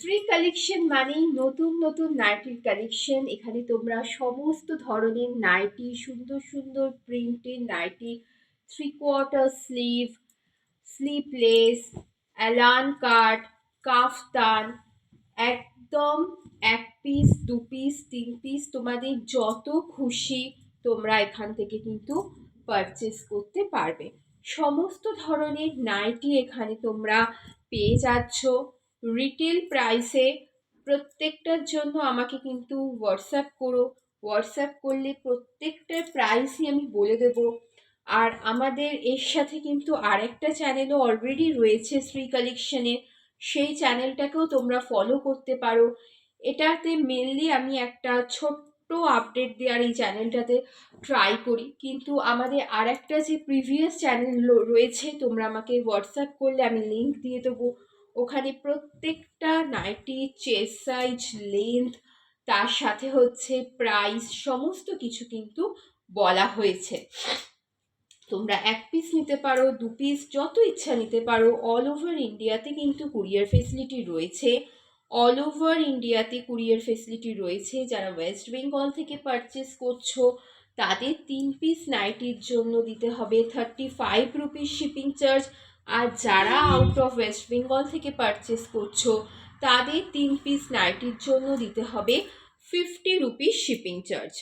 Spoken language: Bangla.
শ্রী কালেকশন মানেই নতুন নতুন নাইটির কালেকশন। এখানে তোমরা সমস্ত ধরনের নাইটি, সুন্দর সুন্দর প্রিন্টের নাইটি, 3/4 স্লিভ, স্লিভলেস, অ্যালান কাট, কাফতান, একদম 1 পিস, 2 পিস, 3 পিস, তোমাদের যত খুশি তোমরা এখান থেকে কিন্তু পারচেস করতে পারবে। সমস্ত ধরনের নাইটি এখানে তোমরা পেয়ে যাচ্ছ রিটেল প্রাইসে। প্রত্যেকটার জন্য আমাকে কিন্তু হোয়াটসঅ্যাপ করো, হোয়াটসঅ্যাপ করলে প্রত্যেকটার প্রাইসই আমি বলে দেবো। আর আমাদের এর সাথে কিন্তু আরেকটা চ্যানেলও অলরেডি রয়েছে শ্রী কালেকশনের, সেই চ্যানেলটাকেও তোমরা ফলো করতে পারো। এটাতে মেনলি আমি একটা ছোট্ট আপডেট দেওয়ার এই চ্যানেলটাতে ট্রাই করি, কিন্তু আমাদের আর একটা যে প্রিভিয়াস চ্যানেল রয়েছে, তোমরা আমাকে হোয়াটসঅ্যাপ করলে আমি লিঙ্ক দিয়ে দেবো। ওখানে প্রত্যেকটা নাইটি, চেস্ট সাইজ, লেন্থ, তার সাথে হচ্ছে প্রাইস, সমস্ত কিছু কিন্তু বলা হয়েছে। তোমরা 1 পিস নিতে পারো, 2 পিস, যত ইচ্ছা নিতে পারো। অল ওভার ইন্ডিয়াতে কিন্তু কুরিয়ার ফেসিলিটি রয়েছে। অল ওভার ইন্ডিয়াতে কুরিয়ার ফেসিলিটি রয়েছে। যারা ওয়েস্ট বেঙ্গল থেকে পারচেস করছো তাদের 3 পিস নাইটির জন্য দিতে হবে 35 রুপিস শিপিং চার্জ। আর যারা আউট অফ ওয়েস্ট বেঙ্গল থেকে পারচেস করছো তাদের 3 পিস নাইটির জন্য দিতে হবে 50 রুপিস শিপিং চার্জ।